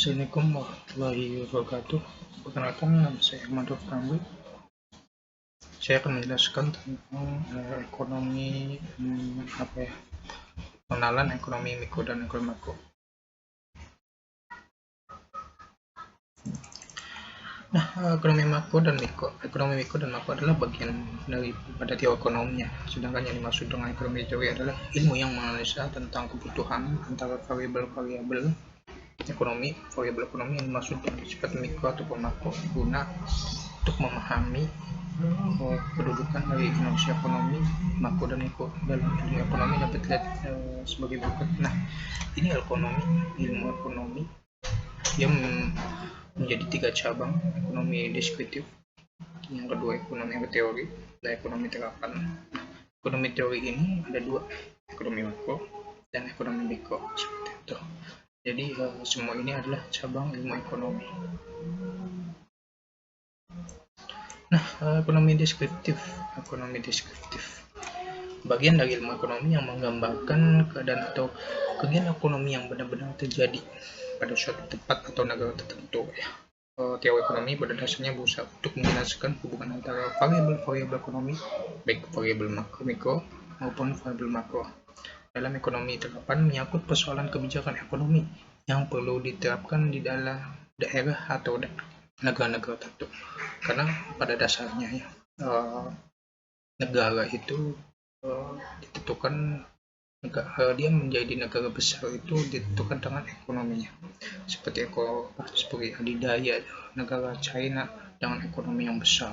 Assalamualaikum warahmatullahi wabarakatuh. Perkenalkan, nama saya Ahmad Ramli. Saya akan menjelaskan tentang ekonomi, pengenalan ekonomi mikro dan ekonomi makro. Nah, ekonomi makro dan makro adalah bagian daripada teori ekonominya. Sedangkan yang dimaksud dengan ekonomi teori adalah ilmu yang menganalisa tentang kebutuhan antara variabel-variabel ekonomi yang dimaksud dengan sifat mikro ataupun makro guna untuk memahami kedudukan dari Indonesia ekonomi makro dan mikro dalam dunia ekonomi dapat dilihat sebagai berikut. Nah, ini ilmu ekonomi yang menjadi 3 cabang: ekonomi deskriptif, yang kedua ekonomi teori, dan ekonomi terapan. Nah, ekonomi teori ini ada 2, ekonomi makro dan ekonomi mikro, seperti itu. Jadi semua ini adalah cabang ilmu ekonomi. Nah, ekonomi deskriptif. Bagian dari ilmu ekonomi yang menggambarkan keadaan atau kegiatan ekonomi yang benar-benar terjadi pada suatu tempat atau negara tertentu. Teori ekonomi pada dasarnya berusaha untuk menjelaskan hubungan antara variabel-variabel ekonomi, baik variabel mikro maupun variabel makro. Dalam ekonomi terapan menyangkut persoalan kebijakan ekonomi yang perlu diterapkan di dalam daerah atau negara-negara tertentu. Karena pada dasarnya negara itu ditentukan, dia menjadi negara besar itu ditentukan dengan ekonominya. Seperti adidaya negara China dengan ekonomi yang besar,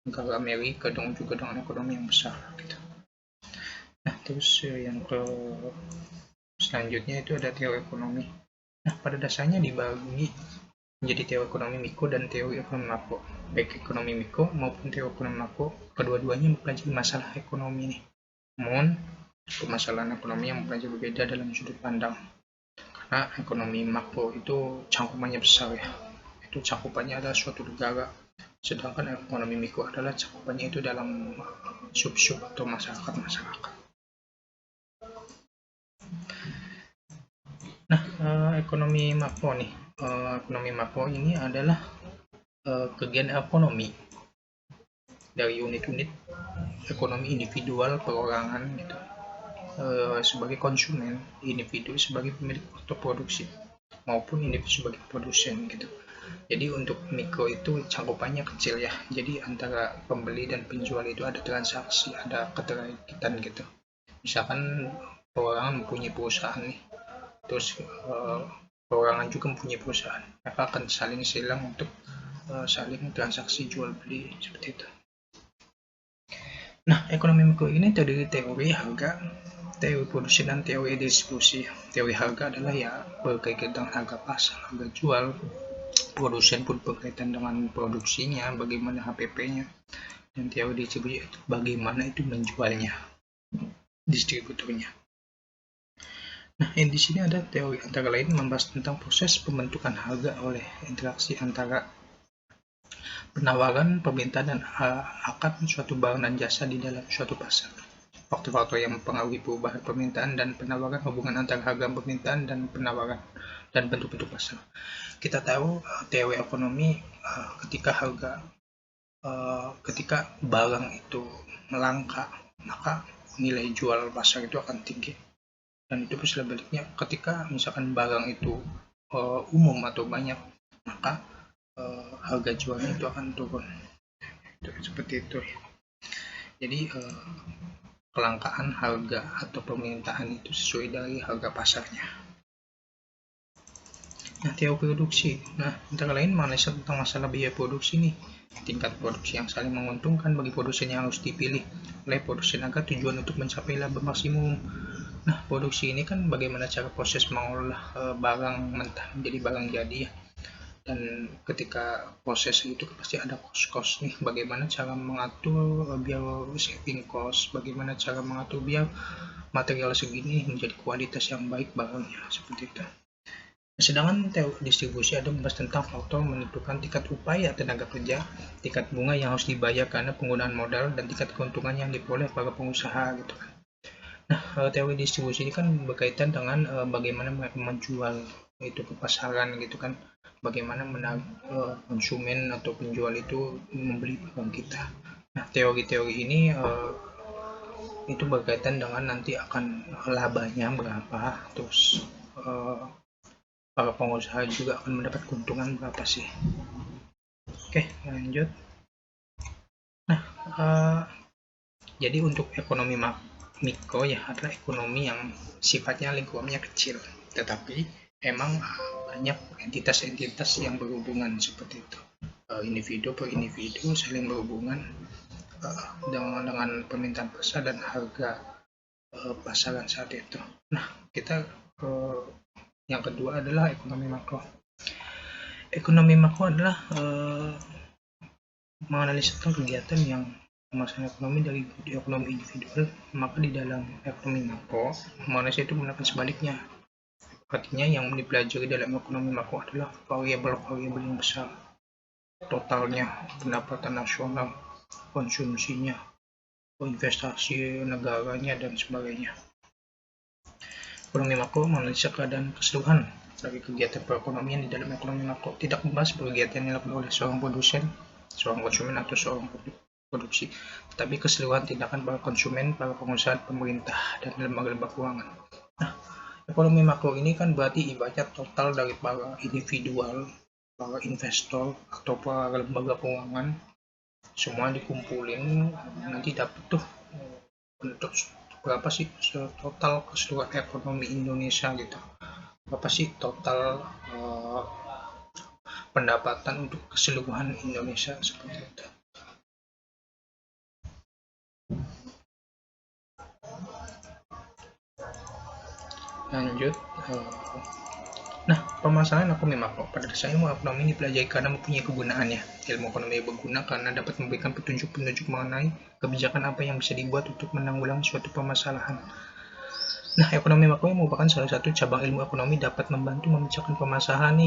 negara Amerika juga dengan ekonomi yang besar gitu. Nah, terus yang selanjutnya itu ada teori ekonomi. Nah, pada dasarnya dibagi menjadi teori ekonomi mikro dan teori ekonomi makro. Baik ekonomi mikro maupun teori ekonomi makro, kedua-duanya mempelajari masalah ekonomi nih. Namun, permasalahan ekonomi yang mempelajari berbeda dalam sudut pandang. Karena ekonomi makro itu cakupannya besar ya. Itu cakupannya adalah suatu negara. Sedangkan ekonomi mikro adalah cakupannya itu dalam sub-sub atau masyarakat. Nah, ekonomi makro nih. Ekonomi makro ini adalah kegiatan ekonomi dari unit-unit ekonomi individual perorangan gitu, sebagai konsumen, individu sebagai pemilik atau produksi, maupun individu sebagai produsen gitu. Jadi untuk mikro itu cakupannya kecil ya. Jadi antara pembeli dan penjual itu ada transaksi, ada keterkaitan gitu. Misalkan perorangan mempunyai perusahaan nih, terus perorangan juga mempunyai perusahaan, maka akan saling silang untuk saling transaksi jual beli seperti itu. Nah, ekonomi mikro ini terdiri teori harga, teori produksi, dan teori distribusi. Teori harga adalah ya berkaitan dengan harga pasar, harga jual. Produsen pun berkaitan dengan produksinya, bagaimana HPP-nya. Dan teori distribusi itu bagaimana itu menjualnya, distributornya. Nah, di sini ada teori antara lain membahas tentang proses pembentukan harga oleh interaksi antara penawaran, permintaan, dan akad suatu barang dan jasa di dalam suatu pasar. Faktor-faktor yang mempengaruhi perubahan permintaan dan penawaran, hubungan antara harga permintaan dan penawaran, dan bentuk-bentuk pasar. Kita tahu teori ekonomi ketika barang itu melangka, maka nilai jual pasar itu akan tinggi. Dan itu sebaliknya, ketika misalkan barang itu umum atau banyak, maka harga jualnya itu akan turun. Seperti itu ya. Jadi kelangkaan harga atau permintaan itu sesuai dari harga pasarnya. Nah, teori produksi. Nah, antara lain menganalisa tentang masalah biaya produksi nih. Tingkat produksi yang saling menguntungkan bagi produsen yang harus dipilih oleh produsen agar tujuan untuk mencapai laba maksimum. Nah, produksi ini kan bagaimana cara proses mengolah barang mentah menjadi barang jadi ya. Dan ketika proses itu pasti ada cost nih, bagaimana cara mengatur biar saving cost, bagaimana cara mengatur biar material segini menjadi kualitas yang baik barangnya, seperti itu. Sedangkan teori distribusi ada membahas tentang faktor menentukan tingkat upaya tenaga kerja, tingkat bunga yang harus dibayar karena penggunaan modal, dan tingkat keuntungan yang diperoleh para pengusaha gitu kan. Nah, teori distribusi ini kan berkaitan dengan bagaimana mereka menjual itu ke pasaran gitu kan, bagaimana konsumen atau penjual itu membeli barang kita. Nah, teori-teori ini itu berkaitan dengan nanti akan labanya berapa, terus para pengusaha juga akan mendapat keuntungan berapa sih. Oke, lanjut. Nah, jadi untuk ekonomi mikro ya adalah ekonomi yang sifatnya lingkupnya kecil, tetapi emang banyak entitas-entitas yang berhubungan seperti itu. Individu per individu saling berhubungan dengan permintaan pasar dan harga pasaran saat itu. Nah, kita yang kedua adalah ekonomi makro. Ekonomi makro adalah menganalisa kegiatan yang pemasaran ekonomi dari ekonomi individual, maka di dalam ekonomi makro, manusia itu menggunakan sebaliknya. Artinya yang dipelajari dalam ekonomi makro adalah variabel-variabel yang besar, totalnya, pendapatan nasional, konsumsinya, investasi negaranya, dan sebagainya. Ekonomi makro menganalisa keadaan keseluruhan dari kegiatan perekonomian di dalam ekonomi makro, tidak membahas kegiatan yang dilakukan oleh seorang produsen, seorang konsumen, atau seorang produksi, tetapi keseluruhan tindakan para konsumen, para pengusaha, pemerintah, dan lembaga-lembaga keuangan. Nah, ekonomi makro ini kan berarti ibaratnya total dari para individual, para investor, atau para lembaga keuangan, semua dikumpulin, nanti dapat tuh untuk berapa sih total keseluruhan ekonomi Indonesia gitu, berapa sih total pendapatan untuk keseluruhan Indonesia, seperti itu. Lanjut. Nah, permasalahan ekonomi makro pada dasarnya ilmu ekonomi dipelajari karena mempunyai kegunaannya. Ilmu ekonomi berguna karena dapat memberikan petunjuk-petunjuk mengenai kebijakan apa yang bisa dibuat untuk menanggulangi suatu permasalahan. Nah, ekonomi makro merupakan salah satu cabang ilmu ekonomi dapat membantu memecahkan permasalahan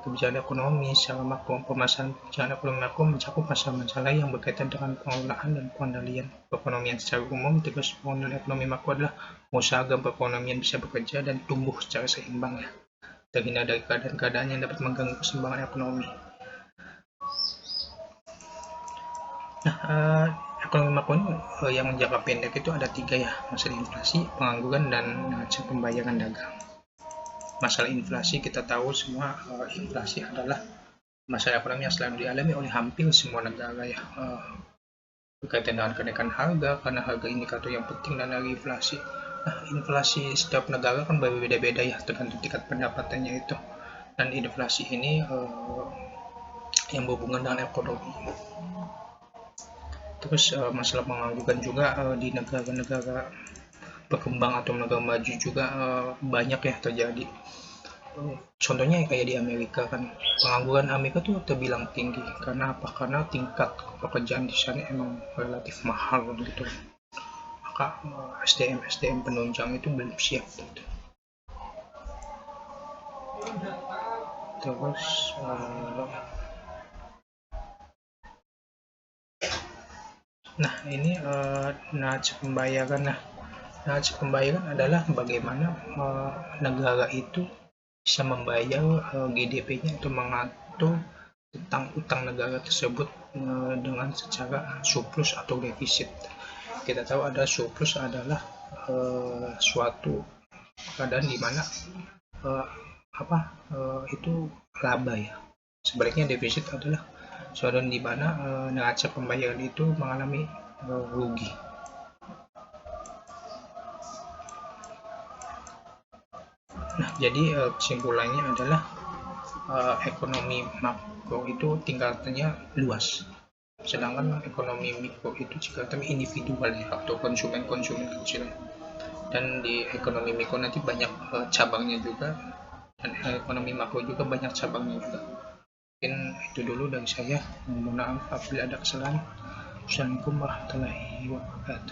kebijakan ekonomi secara makro. Permasalahan kebijakan ekonomi makro mencakup masalah-masalah yang berkaitan dengan pengelolaan dan pengendalian perekonomian secara umum. Tugas pengendalian ekonomi makro adalah mengusahakan agar perekonomian bisa bekerja dan tumbuh secara seimbang, terhindar dari keadaan-keadaan yang dapat mengganggu keseimbangan ekonomi. Nah, ekonomi makro yang jangka pendek itu ada 3 ya, masalah inflasi, pengangguran, dan neraca pembayaran dagang. Masalah inflasi kita tahu semua, inflasi adalah masalah ekonomi yang selalu dialami oleh hampir semua negara ya, berkaitan dengan kenaikan harga karena harga indikator yang penting dan dari inflasi. Nah, inflasi setiap negara kan berbeda-beda ya, tergantung tingkat pendapatannya itu, dan inflasi ini yang berhubungan dengan ekonomi. Terus masalah pengangguran juga di negara-negara berkembang atau negara maju juga banyak ya terjadi. Contohnya kayak di Amerika kan, pengangguran Amerika tuh terbilang tinggi karena apa? Karena tingkat pekerjaan di sana emang relatif mahal gitu, maka SDM penunjang itu belum siap gitu. Terus nah ini neraca pembayaran. Neraca pembayaran adalah bagaimana negara itu bisa membayar GDP-nya atau mengatur tentang utang negara tersebut dengan secara surplus atau defisit. Kita tahu ada surplus adalah suatu keadaan di mana itu laba ya. Sebaliknya defisit adalah suatu di mana neraca pembayaran itu mengalami rugi. Nah, jadi kesimpulannya adalah ekonomi makro itu tingkatannya luas, sedangkan ekonomi mikro itu tingkatannya individual ya, atau konsumen kecil. Dan di ekonomi mikro nanti banyak cabangnya juga, dan ekonomi makro juga banyak cabangnya juga. Mungkin itu dulu dari saya. Mohon maaf apabila ada kesalahan. Assalamualaikum warahmatullahi wabarakatuh.